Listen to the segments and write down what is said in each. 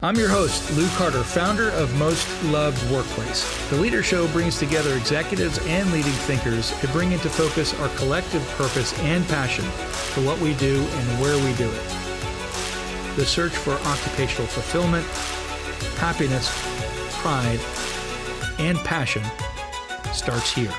I'm your host, Lou Carter, founder of Most Loved Workplace. The Leader Show brings together executives and leading thinkers to bring into focus our collective purpose and passion for what we do and where we do it. The search for occupational fulfillment, happiness, pride, and passion starts here.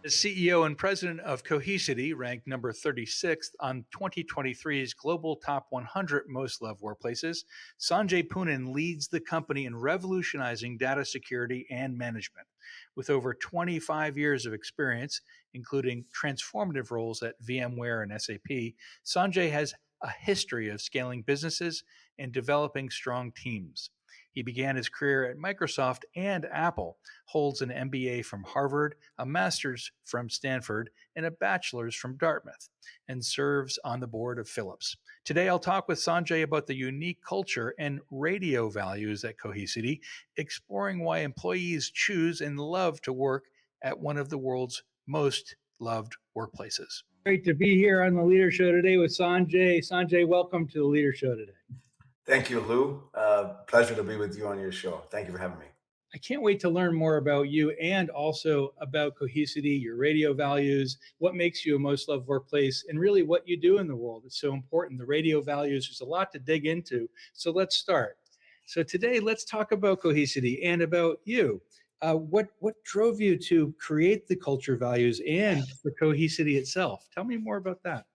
As CEO and president of Cohesity, ranked number 36th on 2023's Global Top 100 Most Loved Workplaces, Sanjay Poonen leads the company in revolutionizing data security and management. With over 25 years of experience, including transformative roles at VMware and SAP, Sanjay has a history of scaling businesses and developing strong teams. He began his career at Microsoft and Apple, holds an MBA from Harvard, a master's from Stanford, and a bachelor's from Dartmouth, and serves on the board of Philips. Today, I'll talk with Sanjay about the unique culture and radio values at Cohesity, exploring why employees choose and love to work at one of the world's most loved workplaces. Great to be here on the Leader Show today with Sanjay. Sanjay, welcome to the Leader Show today. Thank you, Lou. Pleasure to be with you on your show. Thank you for having me. I can't wait to learn more about you and also about Cohesity, your radio values, what makes you a most loved workplace, and really what you do in the world. It's so important. The radio values, there's a lot to dig into. So let's start. So today, let's talk about Cohesity and about you. What drove you to create the culture values and for Cohesity itself? Tell me more about that.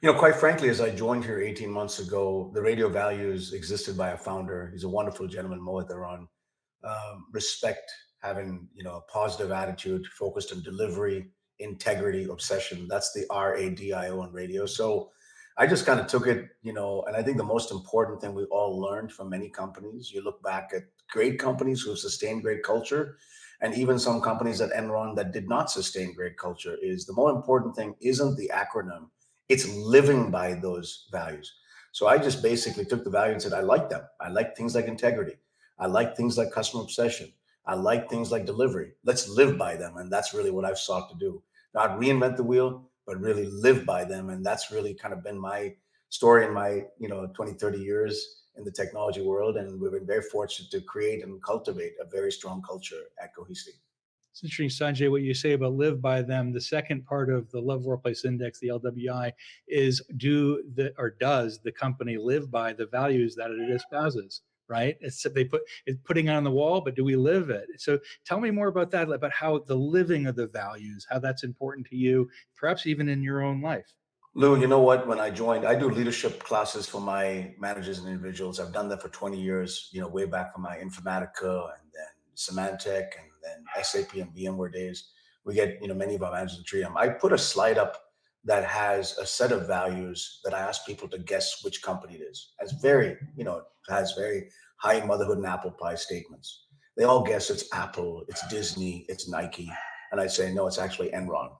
You know, quite frankly, as I joined here 18 months ago, the radio values existed by a founder. He's a wonderful gentleman, Mohit Aron. Respect, having, a positive attitude, focused on delivery, integrity, obsession. That's the RADIO on radio. So I just kind of took it, and I think the most important thing we all learned from many companies, you look back at great companies who have sustained great culture, and even some companies at Enron that did not sustain great culture, is the more important thing isn't the acronym, it's living by those values. So I just basically took the value and said, I like them. I like things like integrity. I like things like customer obsession. I like things like delivery. Let's live by them. And that's really what I've sought to do. Not reinvent the wheel, but really live by them. And that's really kind of been my story in my, 20, 30 years in the technology world. And we've been very fortunate to create and cultivate a very strong culture at Cohesity. It's interesting, Sanjay, what you say about live by them. The second part of the Love Workplace Index, the LWI, is does the company live by the values that it espouses, right? It's putting it on the wall, but do we live it? So tell me more about that, about how the living of the values, how that's important to you, perhaps even in your own life. Lou, you know what? When I joined, I do leadership classes for my managers and individuals. I've done that for 20 years, way back from my Informatica and then Symantec and then SAP and VMware days. We get, many of our managers to treat them. I put a slide up that has a set of values that I ask people to guess which company it is. It has very high motherhood and apple pie statements. They all guess it's Apple, it's Disney, it's Nike. And I say, no, it's actually Enron.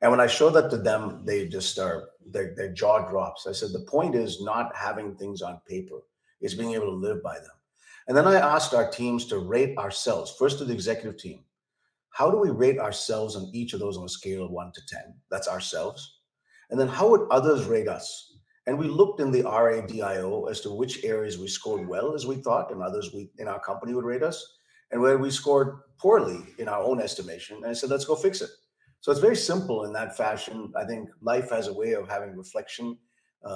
And when I show that to them, they just start, their jaw drops. I said, the point is not having things on paper, it's being able to live by them. And then I asked our teams to rate ourselves, first to the executive team. How do we rate ourselves on each of those on a scale of 1 to 10? That's ourselves. And then how would others rate us? And we looked in the RADIO as to which areas we scored well, as we thought, and others in our company would rate us, and where we scored poorly in our own estimation. And I said, let's go fix it. So it's very simple in that fashion. I think life has a way of having reflection.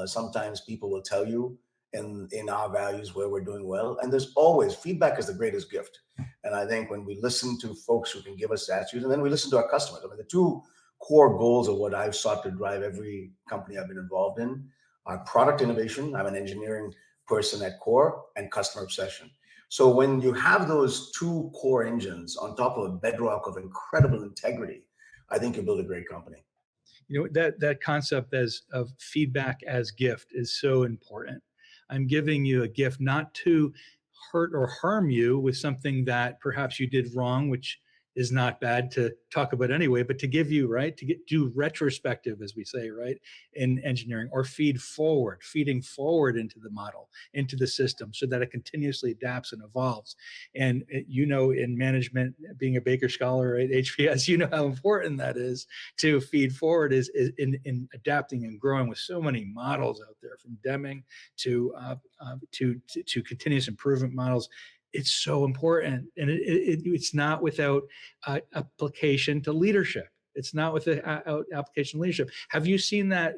Sometimes people will tell you in our values where we're doing well. And there's always feedback is the greatest gift. And I think when we listen to folks who can give us attitudes, and then we listen to our customers. I mean, the two core goals of what I've sought to drive every company I've been involved in are product innovation. I'm an engineering person at core, and customer obsession. So when you have those two core engines on top of a bedrock of incredible integrity, I think you build a great company. That concept of feedback as gift is so important. I'm giving you a gift not to hurt or harm you with something that perhaps you did wrong, which is not bad to talk about anyway, but to give you, right, to do retrospective, as we say, right, in engineering, or feeding forward into the model, into the system, so that it continuously adapts and evolves. And in management, being a Baker Scholar at HPS, you know how important that is, to feed forward, is in adapting and growing with so many models out there, from Deming to continuous improvement models. It's so important, and it's not without application to leadership. It's not without application leadership. Have you seen that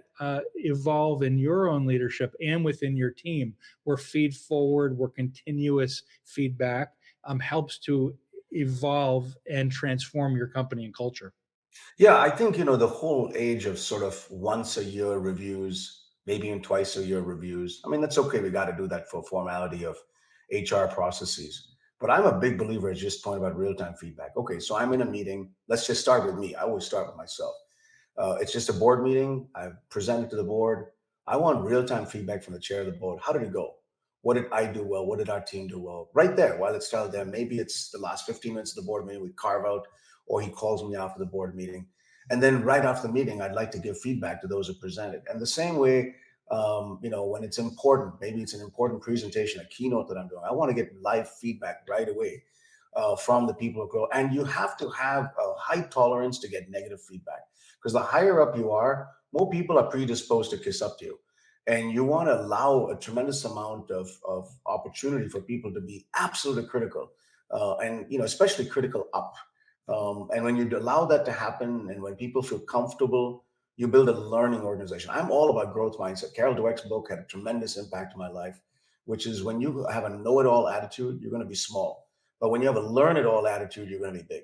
evolve in your own leadership and within your team, where feed forward, where continuous feedback helps to evolve and transform your company and culture? Yeah, I think, the whole age of sort of once a year reviews, maybe in twice a year reviews. I mean, that's okay. We got to do that for formality of HR processes. But I'm a big believer, as you just pointed about real time feedback. Okay, so I'm in a meeting. Let's just start with me. I always start with myself. It's just a board meeting. I've presented to the board. I want real time feedback from the chair of the board. How did it go? What did I do well? What did our team do well? Right there, while it's still there. Maybe it's the last 15 minutes of the board meeting we carve out, or he calls me after the board meeting. And then right after the meeting, I'd like to give feedback to those who presented. And the same way, when it's important, maybe it's an important presentation, a keynote that I'm doing, I want to get live feedback right away from the people who grow. And you have to have a high tolerance to get negative feedback, because the higher up you are, more people are predisposed to kiss up to you. And you want to allow a tremendous amount of opportunity for people to be absolutely critical, and especially critical up. And when you allow that to happen, and when people feel comfortable, you build a learning organization. I'm all about growth mindset. Carol Dweck's book had a tremendous impact on my life, which is, when you have a know-it-all attitude, you're going to be small. But when you have a learn-it-all attitude, you're going to be big.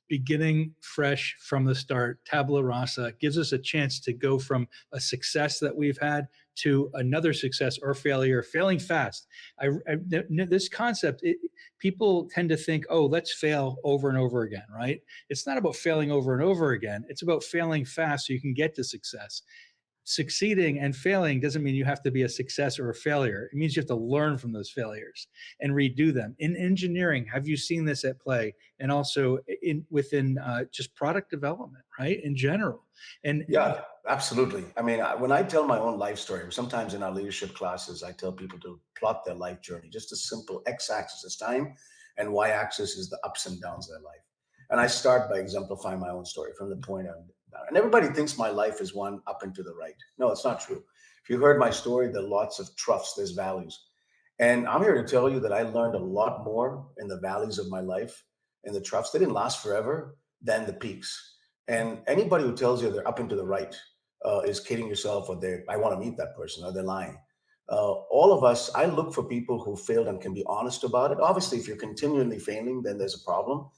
Beginning fresh from the start, tabula rasa, gives us a chance to go from a success that we've had to another success or failure, failing fast. This concept, people tend to think, oh, let's fail over and over again, right? It's not about failing over and over again. It's about failing fast so you can get to success. Succeeding and failing doesn't mean you have to be a success or a failure. It means you have to learn from those failures and redo them. In engineering, have you seen this at play? And also within just product development, right? In general. And Yeah, absolutely. I mean, when I tell my own life story, sometimes in our leadership classes, I tell people to plot their life journey. Just a simple x-axis is time, and y-axis is the ups and downs of their life. And I start by exemplifying my own story from the point I'm down. And everybody thinks my life is one up and to the right. No, it's not true. If you heard my story, there are lots of troughs, there's valleys. And I'm here to tell you that I learned a lot more in the valleys of my life, in the troughs. They didn't last forever, than the peaks. And anybody who tells you they're up and to the right is kidding yourself, or I want to meet that person, or they're lying. All of us, I look for people who failed and can be honest about it. Obviously, if you're continually failing, then there's a problem.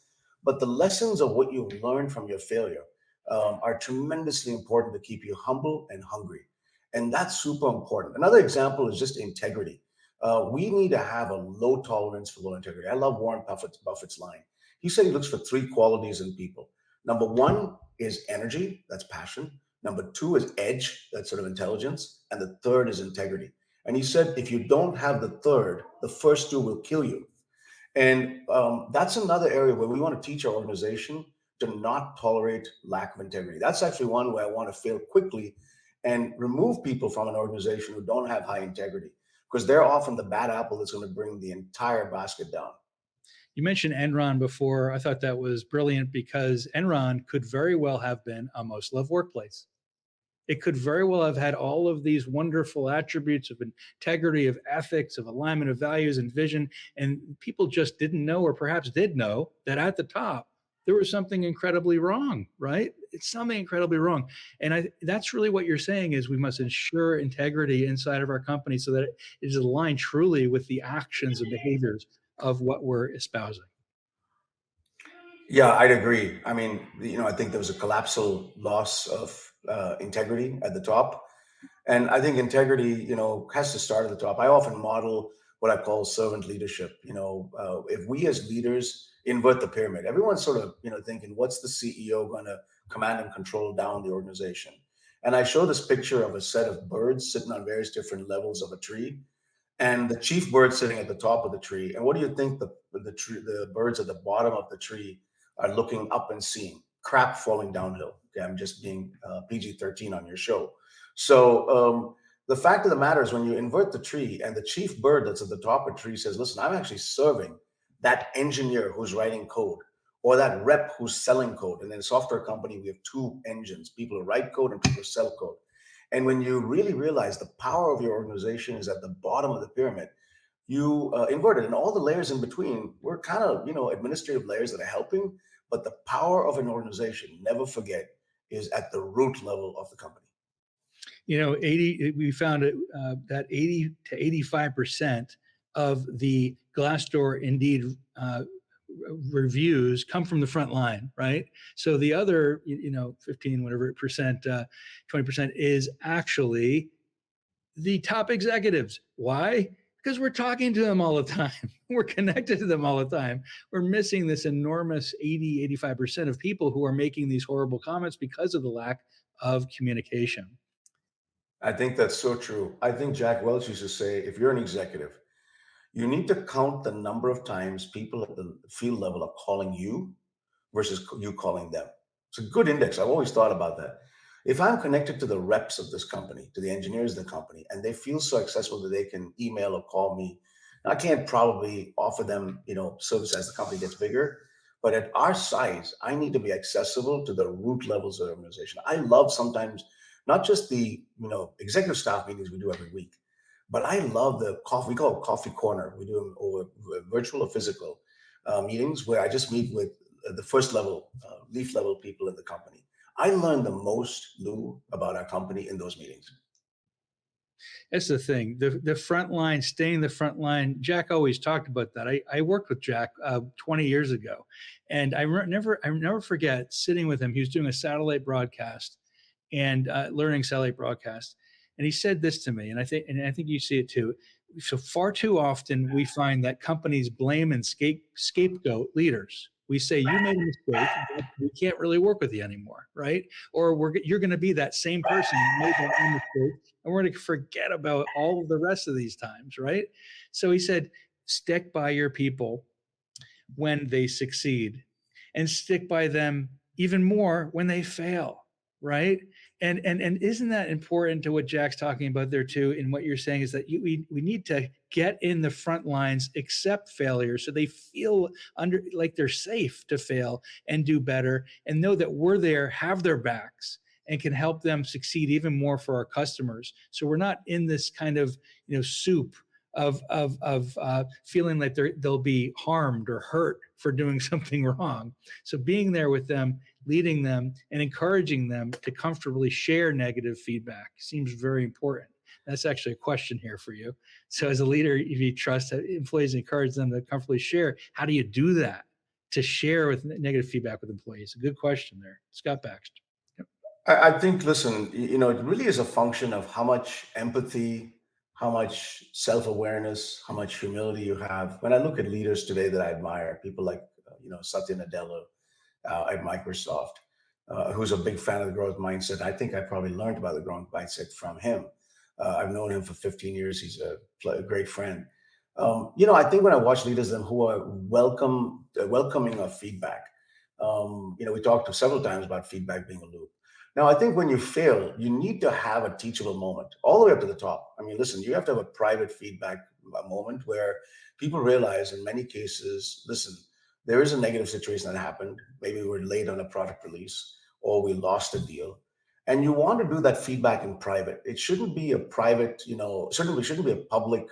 But the lessons of what you've learned from your failure are tremendously important to keep you humble and hungry. And that's super important. Another example is just integrity. We need to have a low tolerance for low integrity. I love Warren Buffett's line. He said he looks for three qualities in people. Number one is energy, that's passion. Number two is edge, that's sort of intelligence. And the third is integrity. And he said, if you don't have the third, the first two will kill you. And that's another area where we want to teach our organization to not tolerate lack of integrity. That's actually one where I want to fail quickly and remove people from an organization who don't have high integrity, because they're often the bad apple that's going to bring the entire basket down. you mentioned Enron before. I thought that was brilliant, because Enron could very well have been a most loved workplace. It could very well have had all of these wonderful attributes of integrity, of ethics, of alignment of values and vision. And people just didn't know, or perhaps did know, that at the top, there was something incredibly wrong, right? It's something incredibly wrong. And that's really what you're saying, is we must ensure integrity inside of our company, so that it is aligned truly with the actions and behaviors of what we're espousing. Yeah, I'd agree. I mean, I think there was a collapsal loss of integrity at the top. And I think integrity, has to start at the top. I often model what I call servant leadership. If we as leaders invert the pyramid, everyone's sort of, thinking, what's the CEO going to command and control down the organization? And I show this picture of a set of birds sitting on various different levels of a tree, and the chief bird sitting at the top of the tree. And what do you think the birds at the bottom of the tree are looking up and seeing crap falling downhill. Okay, I'm just being PG-13 on your show. So the fact of the matter is, when you invert the tree and the chief bird that's at the top of the tree says, listen, I'm actually serving that engineer who's writing code, or that rep who's selling code. And in a software company, we have two engines: people who write code and people who sell code. And when you really realize the power of your organization is at the bottom of the pyramid, you invert it. And all the layers in between, we're kind of, administrative layers that are helping. But the power of an organization, never forget, is at the root level of the company. 80, we found it, that 80 to 85% of the Glassdoor Indeed reviews come from the front line, right? So the other, 15, whatever percent, 20% is actually the top executives. Why? Because we're talking to them all the time. We're connected to them all the time. We're missing this enormous 80, 85% of people who are making these horrible comments because of the lack of communication. I think that's so true. I think Jack Welch used to say, if you're an executive, you need to count the number of times people at the field level are calling you versus you calling them. It's a good index. I've always thought about that. If I'm connected to the reps of this company, to the engineers of the company, and they feel so accessible that they can email or call me, I can't probably offer them, service as the company gets bigger. But at our size, I need to be accessible to the root levels of the organization. I love sometimes not just the executive staff meetings we do every week, but I love the coffee. We call it coffee corner. We do them over virtual or physical meetings where I just meet with the first level, leaf level people in the company. I learned the most, Lou, about our company in those meetings. That's the thing. The front line, staying the front line. Jack always talked about that. I worked with Jack 20 years ago, and I never forget sitting with him. He was doing a satellite broadcast and learning satellite broadcast, and he said this to me, and I think you see it too. So far too often we find that companies blame and scapegoat leaders. We say, you made a mistake, we can't really work with you anymore, right? Or you're going to be that same person who made that mistake, and we're going to forget about all of the rest of these times, right? So he said, stick by your people when they succeed, and stick by them even more when they fail, right? And isn't that important to what Jack's talking about there too? And what you're saying is that we need to get in the front lines, accept failure, so they feel like they're safe to fail and do better, and know that we're there, have their backs, and can help them succeed even more for our customers. So we're not in this kind of soup of feeling like they'll be harmed or hurt for doing something wrong. So being there with them, leading them, and encouraging them to comfortably share negative feedback seems very important. That's actually a question here for you. So as a leader, if you trust employees and encourage them to comfortably share, how do you do that to share with negative feedback with employees? A good question there. Scott Baxter. I think, listen, it really is a function of how much empathy, how much self-awareness, how much humility you have. When I look at leaders today that I admire, people like, Satya Nadella at Microsoft, who's a big fan of the growth mindset. I think I probably learned about the growth mindset from him. I've known him for 15 years. He's a great friend. I think when I watch leaders then who are welcoming of feedback, we talked several times about feedback being a loop. Now, I think when you fail, you need to have a teachable moment all the way up to the top. I mean, listen, you have to have a private feedback moment where people realize in many cases, listen, there is a negative situation that happened. Maybe we're late on a product release or we lost a deal. And you want to do that feedback in private. It shouldn't be a private, certainly shouldn't be a public,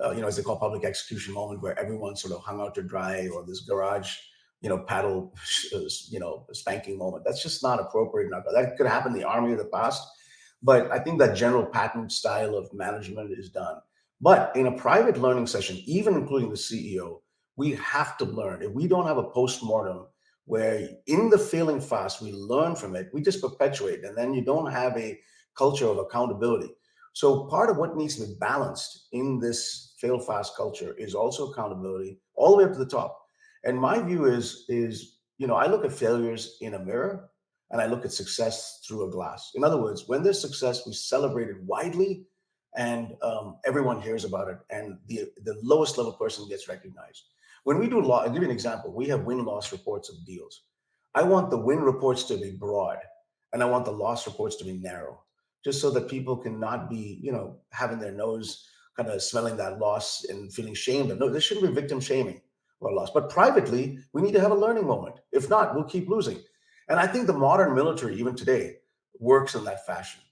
as they call public execution moment where everyone sort of hung out to dry, or this garage, paddle, spanking moment. That's just not appropriate. That could happen in the army of the past. But I think that general pattern style of management is done. But in a private learning session, even including the CEO, we have to learn. If we don't have a post-mortem where in the failing fast, we learn from it, we just perpetuate. And then you don't have a culture of accountability. So part of what needs to be balanced in this fail fast culture is also accountability all the way up to the top. And my view is, I look at failures in a mirror and I look at success through a glass. In other words, when there's success, we celebrate it widely and everyone hears about it, and the lowest level person gets recognized. When we do law, I'll give you an example. We have win-loss reports of deals. I want the win reports to be broad, and I want the loss reports to be narrow, just so that people cannot be, having their nose kind of smelling that loss and feeling shamed. No, there shouldn't be victim shaming or loss. But privately, we need to have a learning moment. If not, we'll keep losing. And I think the modern military, even today, works in that fashion.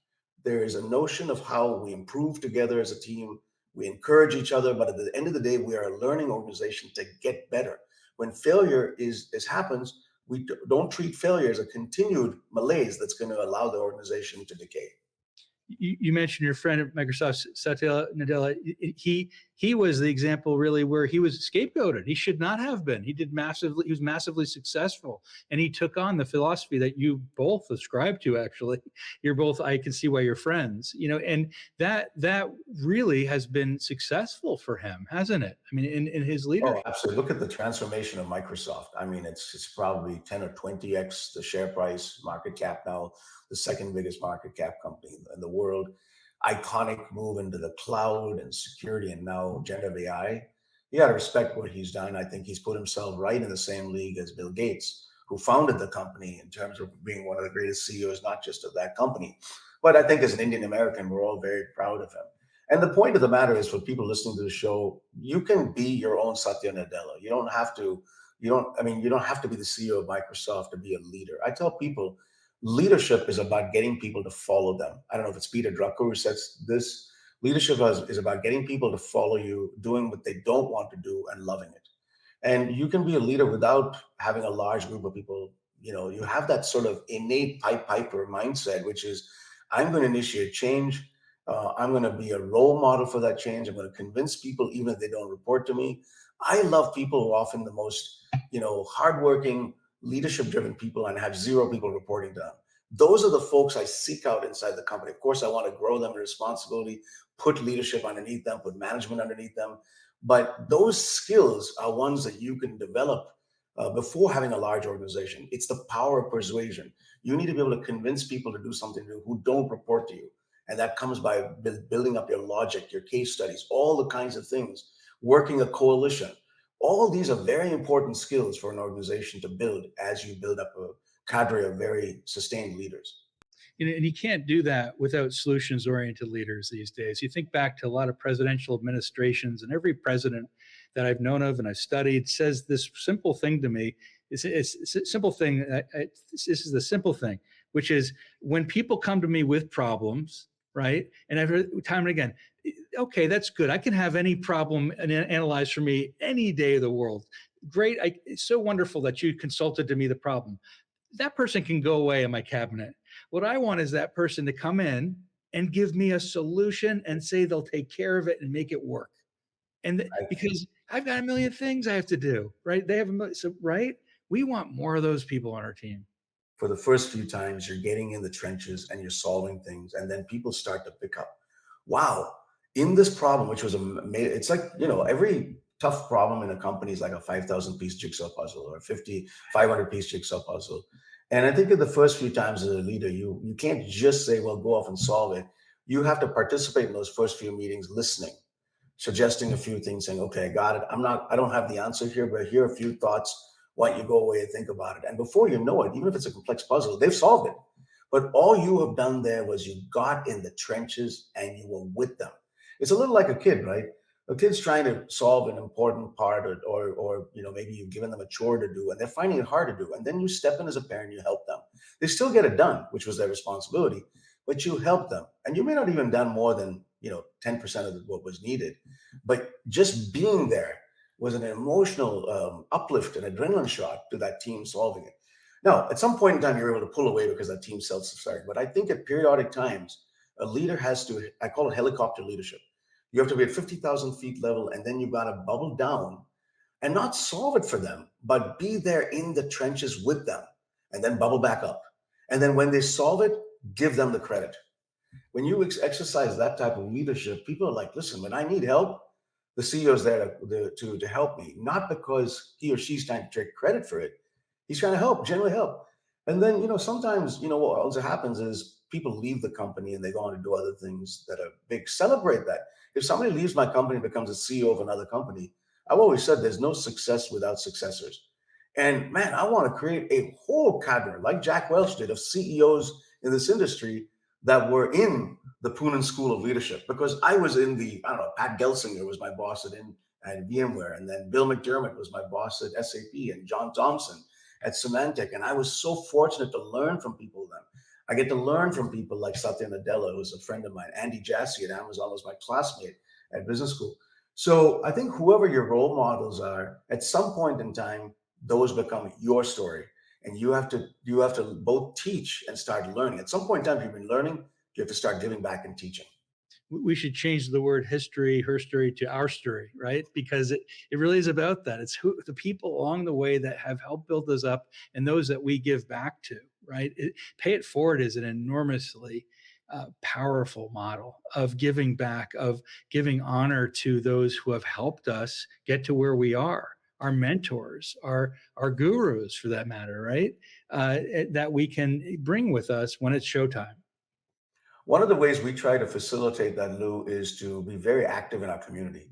There is a notion of how we improve together as a team. We encourage each other, but at the end of the day, we are a learning organization to get better. When failure is happens, we don't treat failure as a continued malaise that's going to allow the organization to decay. You mentioned your friend at Microsoft, Satya Nadella. He was the example really where he was scapegoated. He should not have been. He was massively successful, and he took on the philosophy that you both ascribe to. Actually, you're both. I can see why you're friends. And that really has been successful for him, hasn't it? I mean, in his Oh, leadership. absolutely. Look at the transformation of Microsoft. I mean, it's probably 10 or 20x the share price, market cap now, the second biggest market cap company in the world. Iconic move into the cloud and security and now generative AI. You got to respect what he's done. I think he's put himself right in the same league as Bill Gates, who founded the company in terms of being one of the greatest CEOs, not just of that company. But I think as an Indian American, we're all very proud of him. And the point of the matter is for people listening to the show, you can be your own Satya Nadella. You don't have to be the CEO of Microsoft to be a leader. I tell people leadership is about getting people to follow them. I don't know if it's Peter Drucker who says this. Leadership is about getting people to follow you, doing what they don't want to do and loving it. And you can be a leader without having a large group of people. You have that sort of innate pipe piper mindset, which is, I'm going to initiate change. I'm going to be a role model for that change. I'm going to convince people, even if they don't report to me. I love people who are often the most, hardworking, leadership-driven people, and have zero people reporting to them. Those are the folks I seek out inside the company. Of course, I want to grow them in responsibility, put leadership underneath them, put management underneath them. But those skills are ones that you can develop before having a large organization. It's the power of persuasion. You need to be able to convince people to do something new who don't report to you. And that comes by building up your logic, your case studies, all the kinds of things, working a coalition. All these are very important skills for an organization to build as you build up a cadre of very sustained leaders. And you can't do that without solutions oriented leaders these days. You think back to a lot of presidential administrations, and every president that I've known of and I've studied says this simple thing to me. It's a simple thing. This is the simple thing, which is when people come to me with problems, right? And I've heard time and again, okay, that's good. I can have any problem analyzed for me any day of the world. Great. It's so wonderful that you consulted to me the problem. That person can go away in my cabinet. What I want is that person to come in and give me a solution and say they'll take care of it and make it work. Because I've got a million things I have to do, right? They have a million, so right. We want more of those people on our team. For the first few times, you're getting in the trenches and you're solving things, and then people start to pick up. Wow, in this problem, which was it's like every tough problem in a company is like a 5,000 piece jigsaw puzzle or a 500 piece jigsaw puzzle. And I think in the first few times as a leader, you can't just say, well, go off and solve it. You have to participate in those first few meetings, listening, suggesting a few things, saying, okay, I got it. I don't have the answer here, but here are a few thoughts. Why don't you go away and think about it? And before you know it, even if it's a complex puzzle, they've solved it. But all you have done there was you got in the trenches and you were with them. It's a little like a kid, right? A kid's trying to solve an important part, or maybe you've given them a chore to do and they're finding it hard to do. And then you step in as a parent, you help them. They still get it done, which was their responsibility, but you help them. And you may not even done more than 10% of what was needed. But just being there was an emotional uplift and adrenaline shot to that team solving it. Now, at some point in time, you're able to pull away because that team self-started. But I think at periodic times, a leader has to, I call it helicopter leadership. You have to be at 50,000 feet level, and then you've got to bubble down and not solve it for them, but be there in the trenches with them, and then bubble back up. And then when they solve it, give them the credit. When you exercise that type of leadership, people are like, listen, when I need help, the CEO is there to help me, not because he or she's trying to take credit for it. He's trying to help, generally help. And then, sometimes, what also happens is people leave the company and they go on to do other things that are big. Celebrate that. If somebody leaves my company and becomes a CEO of another company, I've always said there's no success without successors. And man, I want to create a whole cadre like Jack Welch did of CEOs in this industry that were in the Poonen School of Leadership, because I was in the, I don't know, Pat Gelsinger was my boss at VMware, and then Bill McDermott was my boss at SAP, and John Thompson at Symantec. And I was so fortunate to learn from people of them. I get to learn from people like Satya Nadella, who's a friend of mine. Andy Jassy at Amazon was my classmate at business school. So I think whoever your role models are, at some point in time, those become your story. And you have to both teach and start learning. At some point in time, if you've been learning, you have to start giving back and teaching. We should change the word history, her story to our story, right? Because it really is about that. It's who the people along the way that have helped build us up and those that we give back to, right? Pay it forward is an enormously powerful model of giving back, of giving honor to those who have helped us get to where we are. Our mentors, our gurus, for that matter, right? That we can bring with us when it's showtime. One of the ways we try to facilitate that, Lou, is to be very active in our community.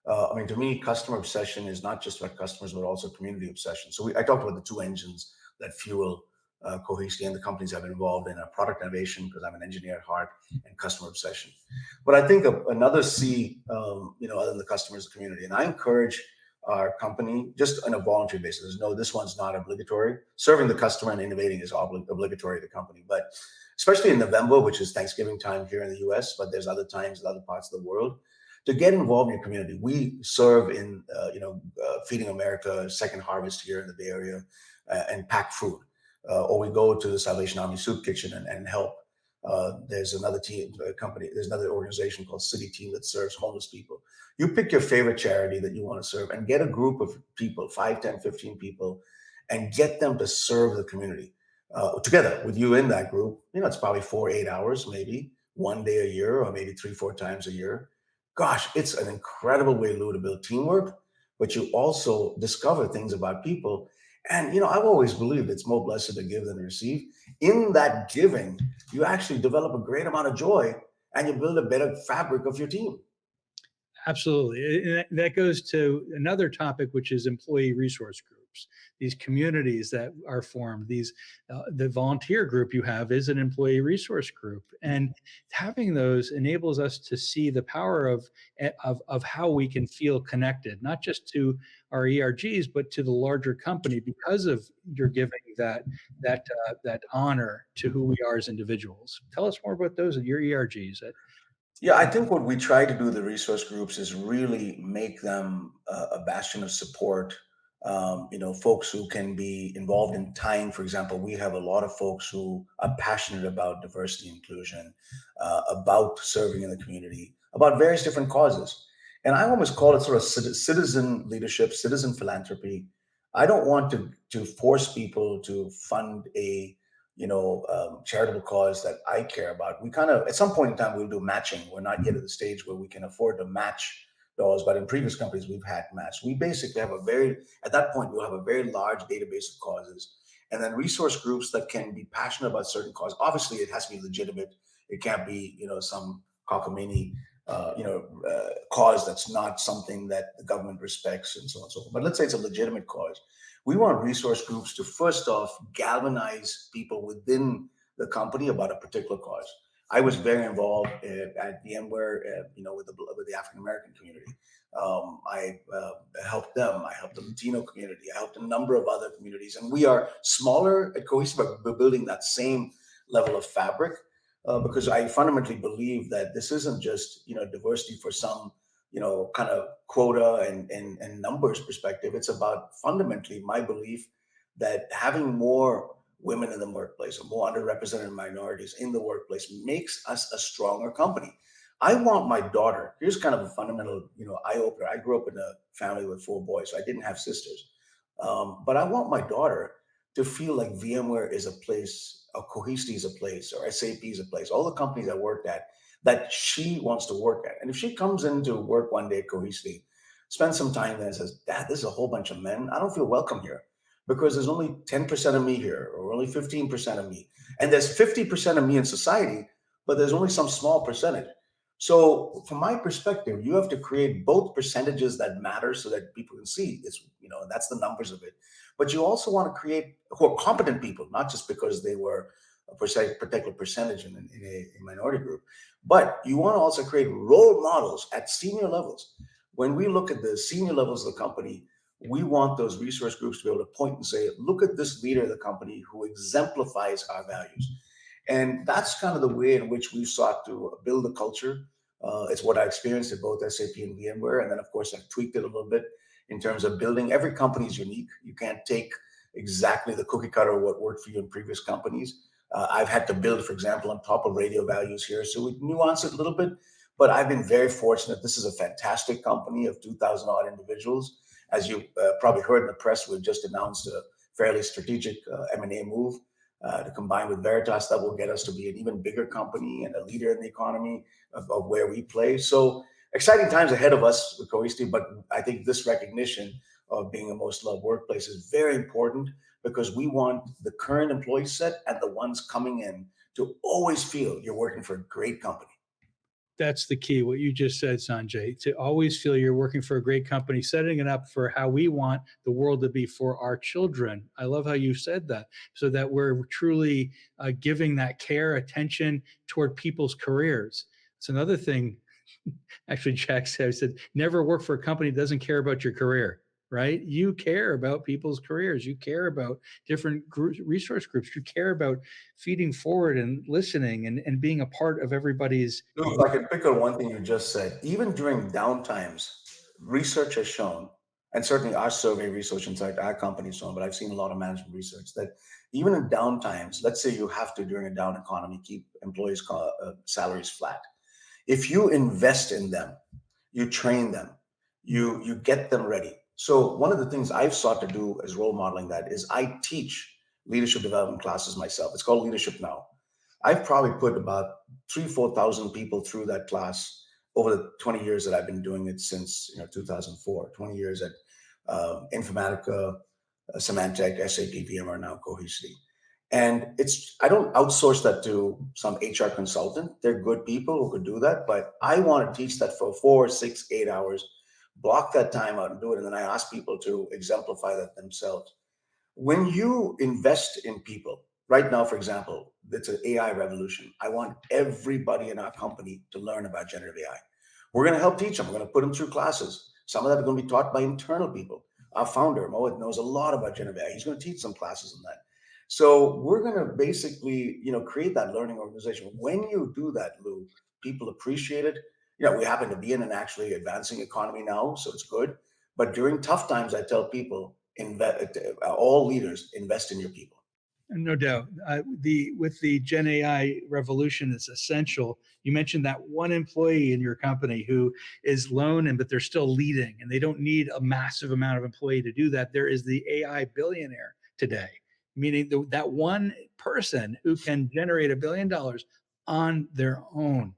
I mean, to me, customer obsession is not just about customers, but also community obsession. So I talked about the two engines that fuel Cohesity and the companies I've been involved in: product innovation, because I'm an engineer at heart, and customer obsession. But I think another C, other than the customers, the community. And I encourage our company just on a voluntary basis. No, this one's not obligatory. Serving the customer and innovating is obligatory to the company, but especially in November, which is Thanksgiving time here in the US, but there's other times in other parts of the world, to get involved in your community. We serve in, Feeding America, Second Harvest here in the Bay Area, and pack food. Or we go to the Salvation Army Soup Kitchen and help. There's another team, there's another organization called City Team that serves homeless people. You pick your favorite charity that you want to serve and get a group of people, 5, 10, 15 people, and get them to serve the community together with you in that group. It's probably 4, 8 hours, maybe one day a year, or maybe 3, 4 times a year. Gosh, it's an incredible way, Lou, to build teamwork, but you also discover things about people. And, I've always believed it's more blessed to give than to receive. In that giving, you actually develop a great amount of joy, and you build a better fabric of your team. Absolutely. And that goes to another topic, which is employee resource groups. These communities that are formed, the volunteer group you have is an employee resource group, and having those enables us to see the power of how we can feel connected, not just to our ERGs, but to the larger company, because of your giving that honor to who we are as individuals. Tell us more about those, your ERGs. Yeah, I think what we try to do with the resource groups is really make them a bastion of support. Folks who can be involved in tying, for example, we have a lot of folks who are passionate about diversity and inclusion, about serving in the community, about various different causes. And I almost call it sort of citizen leadership, citizen philanthropy. I don't want to force people to fund a charitable cause that I care about. We kind of, at some point in time, we'll do matching. We're not yet at the stage where we can afford to match dollars, but in previous companies, we've had match. We basically have at that point, we'll have a very large database of causes, and then resource groups that can be passionate about certain causes. Obviously, it has to be legitimate. It can't be, some cockamamie, cause that's not something that the government respects, and so on and so forth. But let's say it's a legitimate cause. We want resource groups to first off galvanize people within the company about a particular cause. I was very involved at VMware, with the African American community. I helped them. I helped the Latino community. I helped a number of other communities, and we are smaller at Cohesive, but we're building that same level of fabric, because I fundamentally believe that this isn't just diversity for some kind of quota and numbers perspective. It's about fundamentally my belief that having more women in the workplace or more underrepresented minorities in the workplace makes us a stronger company. I want my daughter, here's kind of a fundamental, eye opener. I grew up in a family with 4 boys, so I didn't have sisters. But I want my daughter to feel like VMware is a place, or Cohesity is a place, or SAP is a place, all the companies I worked at, that she wants to work at. And if she comes into work one day at Cohesity, spends some time there and says, Dad, this is a whole bunch of men, I don't feel welcome here, because there's only 10% of me here, or only 15% of me. And there's 50% of me in society, but there's only some small percentage. So from my perspective, you have to create both percentages that matter so that people can see it's, that's the numbers of it. But you also want to create who are competent people, not just because they were a particular percentage in a minority group, but you want to also create role models at senior levels. When we look at the senior levels of the company, we want those resource groups to be able to point and say, look at this leader of the company who exemplifies our values. And that's kind of the way in which we sought to build a culture. It's what I experienced at both SAP and VMware. And then, of course, I tweaked it a little bit in terms of building. Every company is unique. You can't take exactly the cookie cutter of what worked for you in previous companies. I've had to build, for example, on top of radio values here. So we nuance it a little bit. But I've been very fortunate. This is a fantastic company of 2,000 odd individuals. As you probably heard in the press, we've just announced a fairly strategic M&A move to combine with Veritas that will get us to be an even bigger company and a leader in the economy of where we play. So exciting times ahead of us with Cohesity, but I think this recognition of being a most loved workplace is very important because we want the current employee set and the ones coming in to always feel you're working for a great company. That's the key, what you just said, Sanjay, to always feel you're working for a great company, setting it up for how we want the world to be for our children. I love how you said that, so that we're truly giving that care, attention toward people's careers. It's another thing, actually, Jack said, never work for a company that doesn't care about your career, right? You care about people's careers. You care about different resource groups. You care about feeding forward and listening and being a part of everybody's. If I could pick on one thing you just said, even during downtimes, research has shown, and certainly our survey research inside our company has shown, but I've seen a lot of management research that even in downtimes, let's say you have to, during a down economy, keep employees' salaries flat. If you invest in them, you train them, you get them ready. So one of the things I've sought to do as role modeling that is I teach leadership development classes myself. It's called Leadership Now. I've probably put about 4,000 people through that class over the 20 years that I've been doing it since 2004. 20 years at Informatica, Symantec, SAP, VMware, now Cohesity. And I don't outsource that to some HR consultant. They're good people who could do that, but I want to teach that for 4, 6, 8 hours, block that time out and do it. And then I ask people to exemplify that themselves. When you invest in people, right now, for example, it's an AI revolution. I want everybody in our company to learn about generative AI. We're going to help teach them. We're going to put them through classes. Some of that are going to be taught by internal people. Our founder, Mohit, knows a lot about generative AI. He's going to teach some classes on that. So we're going to basically, create that learning organization. When you do that, Lou, people appreciate it. We happen to be in an actually advancing economy now, so it's good. But during tough times, I tell people, all leaders invest in your people. No doubt. With the Gen AI revolution, it's essential. You mentioned that one employee in your company who is lone, but they're still leading, and they don't need a massive amount of employee to do that. There is the AI billionaire today, meaning that one person who can generate $1 billion on their own.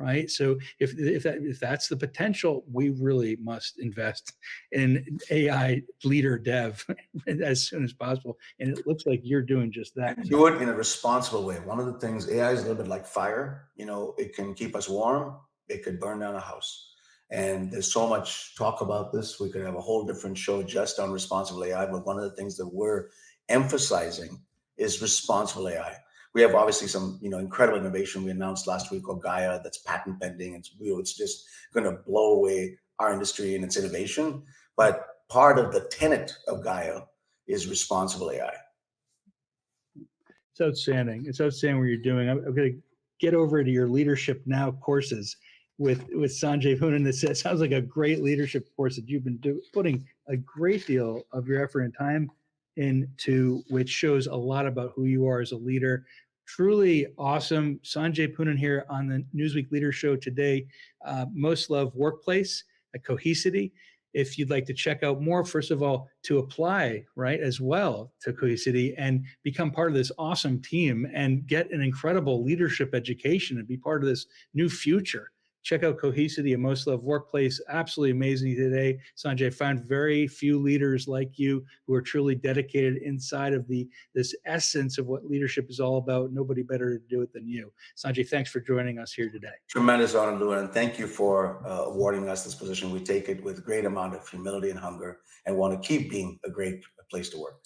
Right. So if that's the potential, we really must invest in AI leader dev as soon as possible. And it looks like you're doing just that. Do it in a responsible way. One of the things, AI is a little bit like fire. It can keep us warm. It could burn down a house. And there's so much talk about this. We could have a whole different show just on responsible AI. But one of the things that we're emphasizing is responsible AI. We have obviously some, incredible innovation we announced last week called Gaia that's patent pending. It's just going to blow away our industry and its innovation. But part of the tenet of Gaia is responsible AI. It's outstanding. It's outstanding what you're doing. I'm going to get over to your Leadership Now courses with Sanjay Poonen. That sounds like a great leadership course that you've been putting a great deal of your effort and time into, which shows a lot about who you are as a leader. Truly awesome. Sanjay Poonen here on the Newsweek Leader Show today. Most Loved Workplace at Cohesity. If you'd like to check out more, first of all, to apply, right, as well to Cohesity and become part of this awesome team and get an incredible leadership education and be part of this new future Check out Cohesity, a most loved workplace. Absolutely amazing today. Sanjay, I found very few leaders like you who are truly dedicated inside of this essence of what leadership is all about. Nobody better to do it than you. Sanjay, thanks for joining us here today. Tremendous honor, Lou, and thank you for awarding us this position. We take it with a great amount of humility and hunger and want to keep being a great place to work.